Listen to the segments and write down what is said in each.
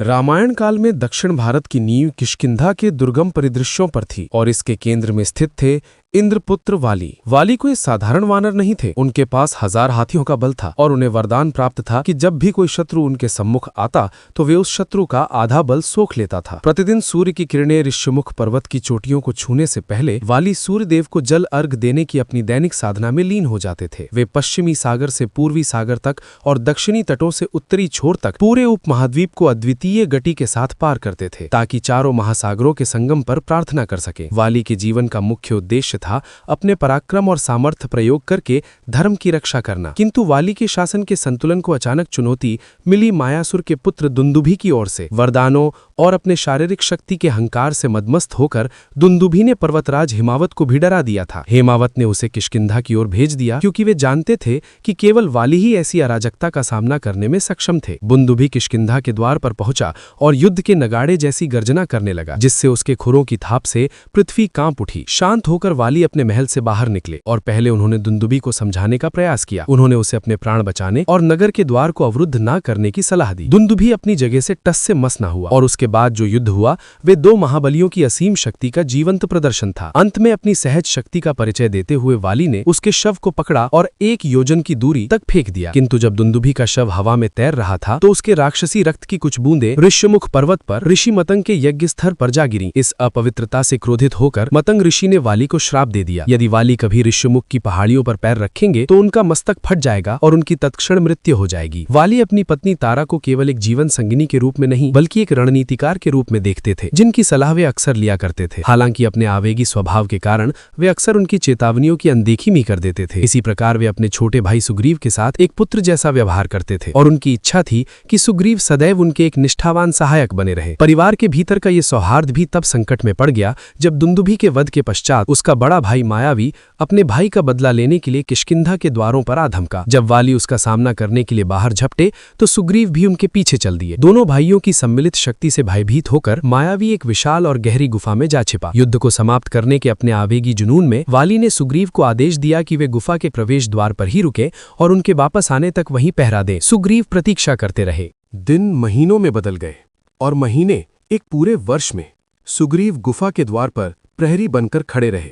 रामायण काल में दक्षिण भारत की नींव किष्किंधा के दुर्गम परिदृश्यों पर थी और इसके केंद्र में स्थित थे इंद्रपुत्र वाली। वाली कोई साधारण वानर नहीं थे। उनके पास 1000 हाथियों का बल था और उन्हें वरदान प्राप्त था कि जब भी कोई शत्रु उनके सम्मुख आता तो वे उस शत्रु का आधा बल सोख लेता था। प्रतिदिन सूर्य की किरणें ऋष्यमुख पर्वत की चोटियों को छूने से पहले वाली सूर्यदेव को जल अर्घ देने की अपनी दैनिक साधना में लीन हो जाते थे। वे पश्चिमी सागर से पूर्वी सागर तक और दक्षिणी तटों से उत्तरी छोर तक पूरे उपमहाद्वीप को अद्वितीय गति के साथ पार करते थे ताकि चारों महासागरों के संगम पर प्रार्थना कर सके। वाली के जीवन का मुख्य उद्देश्य था अपने पराक्रम और सामर्थ्य प्रयोग करके धर्म की रक्षा करना। किंतु वाली के शासन के संतुलन को अचानक चुनौती मिली मायासुर के पुत्र दुंदुभी की ओर से। वरदानों और अपने शारीरिक शक्ति के अहंकार से मदमस्त होकर दुंदुभी ने पर्वतराज हिमावत को भी डरा दिया था। हेमावत ने उसे किष्किंधा की ओर भेज दिया क्योंकि वे जानते थे कि केवल वाली ही ऐसी अराजकता का सामना करने में सक्षम थे। दुंदुभी किष्किंधा के द्वार पर पहुंचा और युद्ध के नगाड़े जैसी गर्जना करने लगा, जिससे उसके खुरों की थाप से पृथ्वी कांप उठी। शांत होकर वाली अपने महल से बाहर निकले और पहले उन्होंने दुंदुभी को समझाने का प्रयास किया। उन्होंने उसे अपने प्राण बचाने और नगर के द्वार को अवरुद्ध न करने की सलाह दी। दुंदुभी अपनी जगह से टस से मस न हुआ और उसके बाद जो युद्ध हुआ वे 2 महाबलियों की असीम शक्ति का जीवंत प्रदर्शन था। अंत में अपनी सहज शक्ति का परिचय देते हुए वाली ने उसके शव को पकड़ा और 1 योजन की दूरी तक फेंक दिया। किंतु जब दुंदुभी का शव हवा में तैर रहा था तो उसके राक्षसी रक्त की कुछ बूंदें ऋष्यमुख पर्वत पर ऋषि मतंग के यज्ञ स्थल पर जा गिरी। इस अपवित्रता से क्रोधित होकर मतंग ऋषि ने वाली को श्राप दे दिया, यदि वाली कभी ऋष्यमुख की पहाड़ियों पर पैर रखेंगे तो उनका मस्तक फट जाएगा और उनकी तत्क्षण मृत्यु हो जाएगी। वाली अपनी पत्नी तारा को केवल एक जीवन संगिनी के रूप में नहीं बल्कि एक रणनीतिकार के रूप में देखते थे, जिनकी सलाह वे अक्सर लिया करते थे। हालांकि अपने आवेगी स्वभाव के कारण वे अक्सर उनकी चेतावनियों की अनदेखी भी कर देते थे। इसी प्रकार वे अपने छोटे भाई सुग्रीव के साथ एक पुत्र जैसा व्यवहार करते थे और उनकी इच्छा थी कि सुग्रीव सदैव उनके एक निष्ठावान सहायक बने रहे। परिवार के भीतर का ये सौहार्द भी तब संकट में पड़ गया जब दुंदुभी के वध के पश्चात उसका बड़ा भाई मायावी अपने भाई का बदला लेने के लिए किष्किंधा के द्वारों पर आ धमका। जब वाली उसका सामना करने के लिए बाहर झपटे तो सुग्रीव भी उनके पीछे चल दिए। दोनों भाइयों की सम्मिलित शक्ति से भयभीत होकर मायावी एक विशाल और गहरी गुफा में जा छिपा। युद्ध को समाप्त करने के अपने आवेगी जुनून में वाली ने सुग्रीव को आदेश दिया कि वे गुफा के प्रवेश द्वार पर ही रुके और उनके वापस आने तक वहीं पहरा दें। सुग्रीव प्रतीक्षा करते रहे। दिन महीनों में बदल गए और महीने एक पूरे वर्ष में। सुग्रीव गुफा के द्वार पर प्रहरी बनकर खड़े रहे,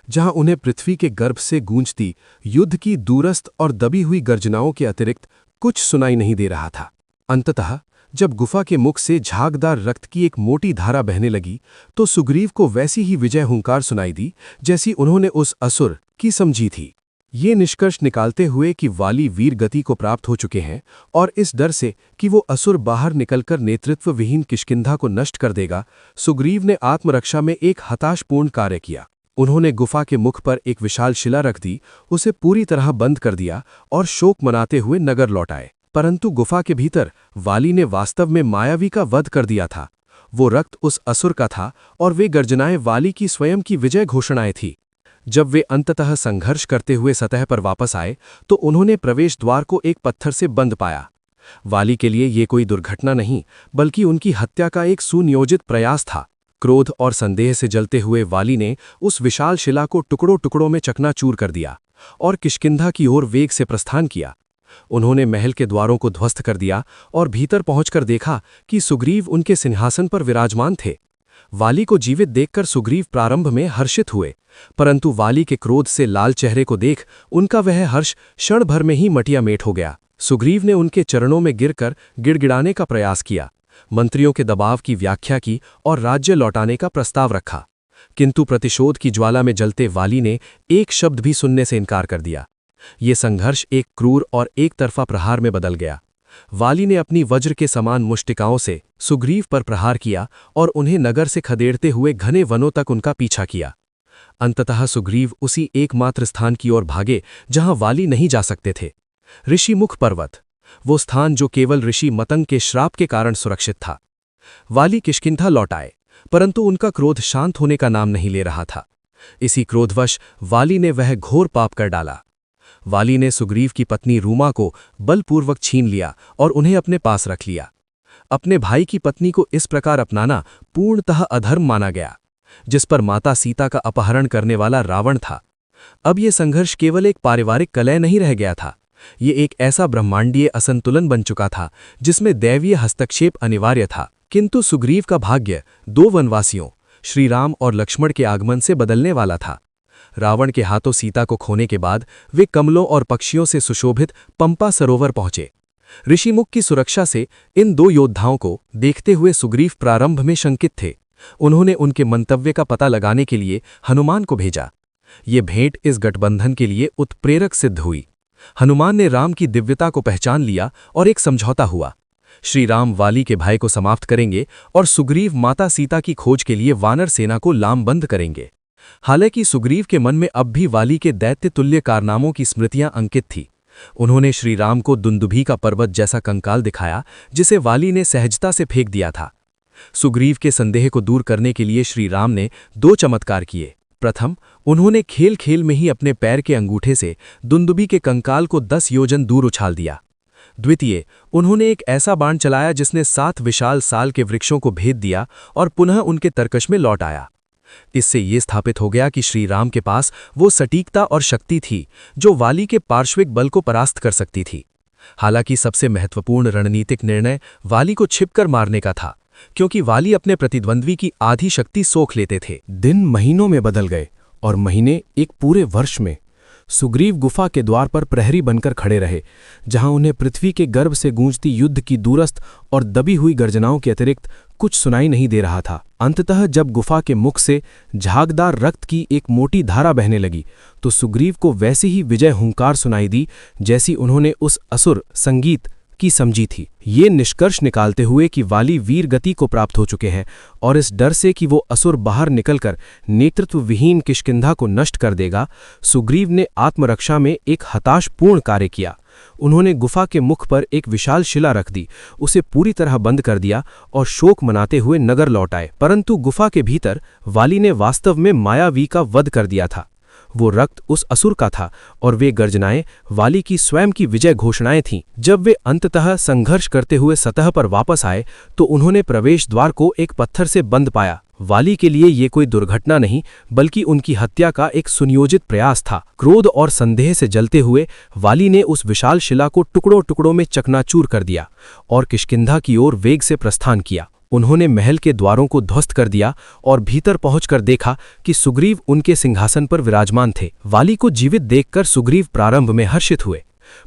जहां उन्हें पृथ्वी के गर्भ से गूंजती युद्ध की दूरस्थ और दबी हुई गर्जनाओं के अतिरिक्त कुछ सुनाई नहीं दे रहा था। अंततः जब गुफा के मुख से झागदार रक्त की एक मोटी धारा बहने लगी तो सुग्रीव को वैसी ही विजय हुंकार सुनाई दी जैसी उन्होंने उस असुर की समझी थी। ये निष्कर्ष निकालते हुए कि वाली वीर गति को प्राप्त हो चुके हैं और इस डर से कि वो असुर बाहर निकलकर नेतृत्व विहीन किष्किंधा को नष्ट कर देगा, सुग्रीव ने आत्मरक्षा में एक हताशपूर्ण कार्य किया। उन्होंने गुफा के मुख पर एक विशाल शिला रख दी, उसे पूरी तरह बंद कर दिया और शोक मनाते हुए नगर लौट आए। परंतु गुफा के भीतर वाली ने वास्तव में मायावी का वध कर दिया था। वो रक्त उस असुर का था और वे गर्जनाएं वाली की स्वयं की विजय घोषणाएं थी। जब वे अंततः संघर्ष करते हुए सतह पर वापस आए तो उन्होंने प्रवेश द्वार को एक पत्थर से बंद पाया। वाली के लिए ये कोई दुर्घटना नहीं बल्कि उनकी हत्या का एक सुनियोजित प्रयास था। क्रोध और संदेह से जलते हुए वाली ने उस विशाल शिला को टुकड़ों टुकड़ों में चकनाचूर कर दिया और किष्किंधा की ओर वेग से प्रस्थान किया। उन्होंने महल के द्वारों को ध्वस्त कर दिया और भीतर पहुंचकर देखा कि सुग्रीव उनके सिंहासन पर विराजमान थे। वाली को जीवित देखकर सुग्रीव प्रारंभ में हर्षित हुए, परंतु वाली के क्रोध से लाल चेहरे को देख उनका वह हर्ष क्षण भर में ही मटियामेट हो गया। सुग्रीव ने उनके चरणों में गिरकर गिड़गिड़ाने का प्रयास किया, मंत्रियों के दबाव की व्याख्या की और राज्य लौटाने का प्रस्ताव रखा। किंतु प्रतिशोध की ज्वाला में जलते वाली ने एक शब्द भी सुनने से इनकार कर दिया। ये संघर्ष एक क्रूर और एक तरफा प्रहार में बदल गया। वाली ने अपनी वज्र के समान मुष्टिकाओं से सुग्रीव पर प्रहार किया और उन्हें नगर से खदेड़ते हुए घने वनों तक उनका पीछा किया। अंततः सुग्रीव उसी एकमात्र स्थान की ओर भागे जहां वाली नहीं जा सकते थे, ऋषिमुख पर्वत, वो स्थान जो केवल ऋषि मतंग के श्राप के कारण सुरक्षित था। वाली किष्किंधा लौट आए, परंतु उनका क्रोध शांत होने का नाम नहीं ले रहा था। इसी क्रोधवश वाली ने वह घोर पाप कर डाला। वाली ने सुग्रीव की पत्नी रूमा को बलपूर्वक छीन लिया और उन्हें अपने पास रख लिया। अपने भाई की पत्नी को इस प्रकार अपनाना पूर्णतः अधर्म माना गया, जिस पर माता सीता का अपहरण करने वाला रावण था। अब ये संघर्ष केवल एक पारिवारिक कलह नहीं रह गया था, ये एक ऐसा ब्रह्मांडीय असंतुलन बन चुका था जिसमें दैवीय हस्तक्षेप अनिवार्य था। किंतु सुग्रीव का भाग्य 2 वनवासियों श्री राम और लक्ष्मण के आगमन से बदलने वाला था। रावण के हाथों सीता को खोने के बाद वे कमलों और पक्षियों से सुशोभित पंपा सरोवर पहुंचे। ऋषिमुख की सुरक्षा से इन 2 योद्धाओं को देखते हुए सुग्रीव प्रारंभ में शंकित थे। उन्होंने उनके मंतव्य का पता लगाने के लिए हनुमान को भेजा। ये भेंट इस गठबंधन के लिए उत्प्रेरक सिद्ध हुई। हनुमान ने राम की दिव्यता को पहचान लिया और एक समझौता हुआ। श्री राम वाली के भय को समाप्त करेंगे और सुग्रीव माता सीता की खोज के लिए वानर सेना को लामबंद करेंगे। हालांकि सुग्रीव के मन में अब भी वाली के दैत्य तुल्य कारनामों की स्मृतियां अंकित थी। उन्होंने श्री राम को दुंदुभी का पर्वत जैसा कंकाल दिखाया जिसे वाली ने सहजता से फेंक दिया था। सुग्रीव के संदेह को दूर करने के लिए श्री राम ने 2 चमत्कार किए। प्रथम, उन्होंने खेल खेल में ही अपने पैर के अंगूठे से दुंदुभी के कंकाल को 10 योजन दूर उछाल दिया। द्वितीय, उन्होंने एक ऐसा बाण चलाया जिसने 7 विशाल साल के वृक्षों को भेद दिया और पुनः उनके तरकश में लौट आया। इससे ये स्थापित हो गया कि श्री राम के पास वो सटीकता और शक्ति थी जो वाली के पार्श्विक बल को परास्त कर सकती थी। हालांकि सबसे महत्वपूर्ण रणनीतिक निर्णय वाली को छिपकर मारने का था, क्योंकि वाली अपने प्रतिद्वंद्वी की आधी शक्ति सोख लेते थे। दिन महीनों में बदल गए और महीने एक पूरे वर्ष में। सुग्रीव गुफा के द्वार पर प्रहरी बनकर खड़े रहे, जहां उन्हें पृथ्वी के गर्भ से गूंजती युद्ध की दूरस्थ और दबी हुई गर्जनाओं के अतिरिक्त कुछ सुनाई नहीं दे रहा था। अंततः जब गुफा के मुख से झागदार रक्त की एक मोटी धारा बहने लगी तो सुग्रीव को वैसी ही विजय हुंकार सुनाई दी जैसी उन्होंने उस असुर संगीत की समझी थी। ये निष्कर्ष निकालते हुए कि वाली वीर गति को प्राप्त हो चुके हैं और इस डर से कि वो असुर बाहर निकलकर नेतृत्व विहीन किष्किंधा को नष्ट कर देगा, सुग्रीव ने आत्मरक्षा में एक हताशपूर्ण कार्य किया। उन्होंने गुफा के मुख पर एक विशाल शिला रख दी, उसे पूरी तरह बंद कर दिया और शोक मनाते हुए नगर लौट आए। परंतु गुफा के भीतर वाली ने वास्तव में मायावी का वध कर दिया था। वो रक्त उस असुर का था और वे गर्जनाएं वाली की स्वयं की विजय घोषणाएं थीं। जब वे अंततः संघर्ष करते हुए सतह पर वापस आए तो उन्होंने प्रवेश द्वार को एक पत्थर से बंद पाया। वाली के लिए ये कोई दुर्घटना नहीं बल्कि उनकी हत्या का एक सुनियोजित प्रयास था। क्रोध और संदेह से जलते हुए वाली ने उस विशाल शिला को टुकड़ों टुकड़ों में चकनाचूर कर दिया और किष्किंधा की ओर वेग से प्रस्थान किया। उन्होंने महल के द्वारों को ध्वस्त कर दिया और भीतर पहुंचकर देखा कि सुग्रीव उनके सिंहासन पर विराजमान थे। वाली को जीवित देखकर सुग्रीव प्रारंभ में हर्षित हुए,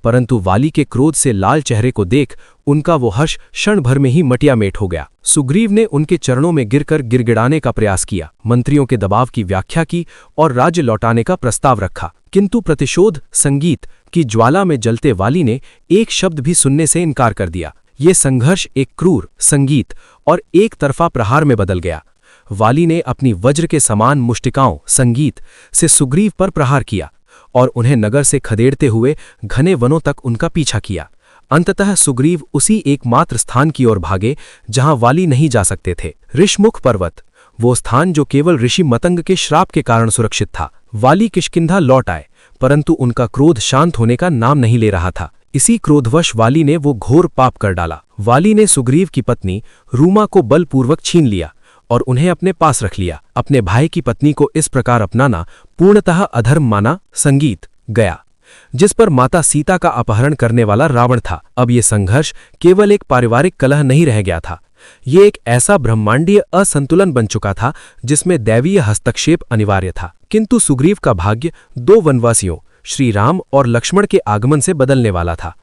परंतु वाली के क्रोध से लाल चेहरे को देख उनका वो हर्ष क्षण भर में ही मटियामेट हो गया। सुग्रीव ने उनके चरणों में गिरकर गिड़गिड़ाने का प्रयास किया, मंत्रियों के दबाव की व्याख्या की और राज्य लौटाने का प्रस्ताव रखा, किंतु प्रतिशोध संगीत की ज्वाला में जलते वाली ने एक शब्द भी सुनने से इनकार कर दिया। ये संघर्ष एक क्रूर संगीत और एक तरफा प्रहार में बदल गया। वाली ने अपनी वज्र के समान मुष्टिकाओं संगीत से सुग्रीव पर प्रहार किया और उन्हें नगर से खदेड़ते हुए घने वनों तक उनका पीछा किया। अंततः सुग्रीव उसी एकमात्र स्थान की ओर भागे जहां वाली नहीं जा सकते थे, ऋषमुख पर्वत, वो स्थान जो केवल ऋषि मतंग के श्राप के कारण सुरक्षित था। वाली किष्किंधा लौट आए, परंतु उनका क्रोध शांत होने का नाम नहीं ले रहा था। इसी क्रोधवश वाली ने वो घोर पाप कर डाला। वाली ने सुग्रीव की पत्नी रूमा को बलपूर्वक छीन लिया और उन्हें अपने पास रख लिया। अपने भाई की पत्नी को इस प्रकार अपनाना पूर्णतः अधर्म माना संगीत गया, जिस पर माता सीता का अपहरण करने वाला रावण था। अब ये संघर्ष केवल एक पारिवारिक कलह नहीं रह गया था, ये एक ऐसा ब्रह्मांडीय असंतुलन बन चुका था जिसमें दैवीय हस्तक्षेप अनिवार्य था। किंतु सुग्रीव का भाग्य 2 वनवासियों श्री राम और लक्ष्मण के आगमन से बदलने वाला था।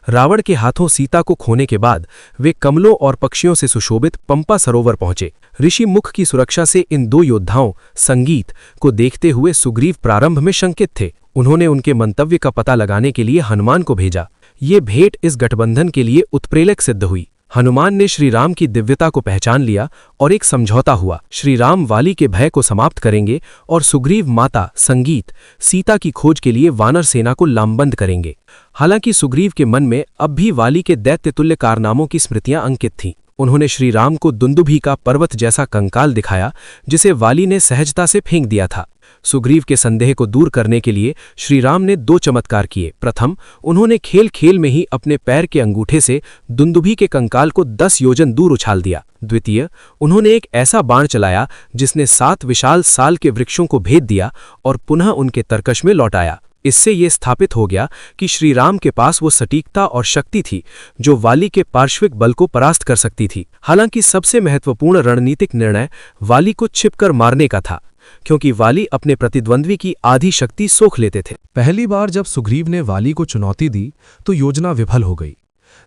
रावण के हाथों सीता को खोने के बाद वे कमलों और पक्षियों से सुशोभित पंपा सरोवर पहुंचे। ऋषि मुख की सुरक्षा से इन 2 योद्धाओं संगीत को देखते हुए सुग्रीव प्रारंभ में शंकित थे। उन्होंने उनके मंतव्य का पता लगाने के लिए हनुमान को भेजा। ये भेंट इस गठबंधन के लिए उत्प्रेरक सिद्ध हुई। हनुमान ने श्री राम की दिव्यता को पहचान लिया और एक समझौता हुआ। श्री राम वाली के भय को समाप्त करेंगे और सुग्रीव माता संगीत सीता की खोज के लिए वानर सेना को लामबंद करेंगे। हालांकि सुग्रीव के मन में अब भी वाली के दैत्यतुल्य कारनामों की स्मृतियां अंकित थीं। उन्होंने श्री राम को दुंदुभी का पर्वत जैसा कंकाल दिखाया जिसे वाली ने सहजता से फेंक दिया था। सुग्रीव के संदेह को दूर करने के लिए श्री राम ने 2 चमत्कार किए। प्रथम, उन्होंने खेल खेल में ही अपने पैर के अंगूठे से दुंदुभी के कंकाल को 10 योजन दूर उछाल दिया। द्वितीय, उन्होंने एक ऐसा बाण चलाया जिसने 7 विशाल साल के वृक्षों को भेद दिया और पुनः उनके तरकश में लौट आया। इससे ये स्थापित हो गया कि श्री राम के पास वो सटीकता और शक्ति थी जो वाली के पार्श्विक बल को परास्त कर सकती थी। हालांकि सबसे महत्वपूर्ण रणनीतिक निर्णय वाली को छिपकर मारने का था, क्योंकि वाली अपने प्रतिद्वंद्वी की आधी शक्ति सोख लेते थे। पहली बार जब सुग्रीव ने वाली को चुनौती दी तो योजना विफल हो गई।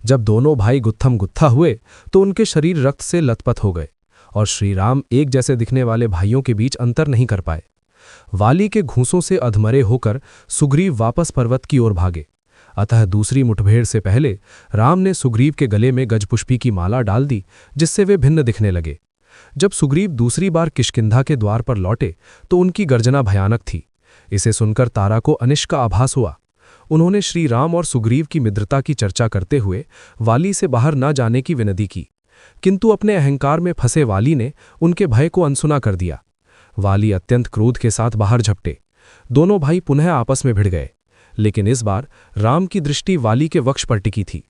जब दोनों भाई गुत्थम गुत्था हुए तो उनके शरीर रक्त से लथपथ हो गए और श्री राम एक जैसे दिखने वाले भाइयों के बीच अंतर नहीं कर पाए। वाली के घूंसों से अधमरे होकर सुग्रीव वापस पर्वत की ओर भागे। अतः दूसरी मुठभेड़ से पहले राम ने सुग्रीव के गले में गजपुष्पी की माला डाल दी, जिससे वे भिन्न दिखने लगे। जब सुग्रीव दूसरी बार किष्किंधा के द्वार पर लौटे तो उनकी गर्जना भयानक थी। इसे सुनकर तारा को अनिष्ट का आभास हुआ। उन्होंने श्री राम और सुग्रीव की मित्रता की चर्चा करते हुए वाली से बाहर न जाने की विनती की, किंतु अपने अहंकार में फंसे वाली ने उनके भय को अनसुना कर दिया। वाली अत्यंत क्रोध के साथ बाहर झपटे। दोनों भाई पुनः आपस में भिड़ गए, लेकिन इस बार राम की दृष्टि वाली के वक्ष पर टिकी थी।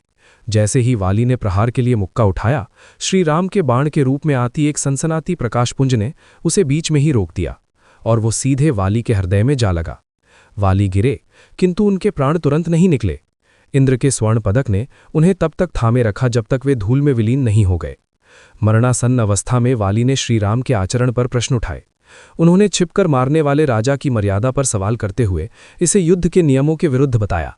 जैसे ही वाली ने प्रहार के लिए मुक्का उठाया, श्री राम के बाण के रूप में आती एक सनसनाती प्रकाशपुंज ने उसे बीच में ही रोक दिया और वो सीधे वाली के हृदय में जा लगा। वाली गिरे, किंतु उनके प्राण तुरंत नहीं निकले। इंद्र के स्वर्ण पदक ने उन्हें तब तक थामे रखा जब तक वे धूल में विलीन नहीं हो गए। मरणासन्न अवस्था में वाली ने श्री राम के आचरण पर प्रश्न उठाए। उन्होंने छिपकर मारने वाले राजा की मर्यादा पर सवाल करते हुए इसे युद्ध के नियमों के विरुद्ध बताया।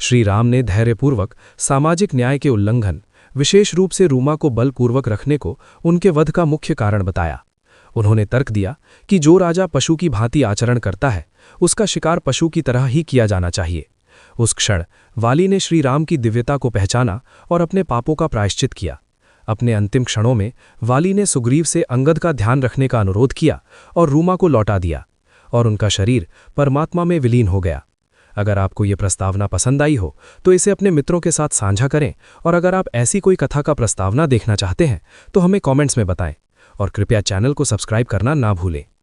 श्री राम ने धैर्यपूर्वक सामाजिक न्याय के उल्लंघन, विशेष रूप से रूमा को बलपूर्वक रखने को उनके वध का मुख्य कारण बताया। उन्होंने तर्क दिया कि जो राजा पशु की भांति आचरण करता है उसका शिकार पशु की तरह ही किया जाना चाहिए। उस क्षण वाली ने श्री राम की दिव्यता को पहचाना और अपने पापों का प्रायश्चित किया। अपने अंतिम क्षणों में वाली ने सुग्रीव से अंगद का ध्यान रखने का अनुरोध किया और रूमा को लौटा दिया और उनका शरीर परमात्मा में विलीन हो गया। अगर आपको ये प्रस्तावना पसंद आई हो तो इसे अपने मित्रों के साथ साझा करें, और अगर आप ऐसी कोई कथा का प्रस्तावना देखना चाहते हैं तो हमें कमेंट्स में बताएं और कृपया चैनल को सब्सक्राइब करना ना भूलें।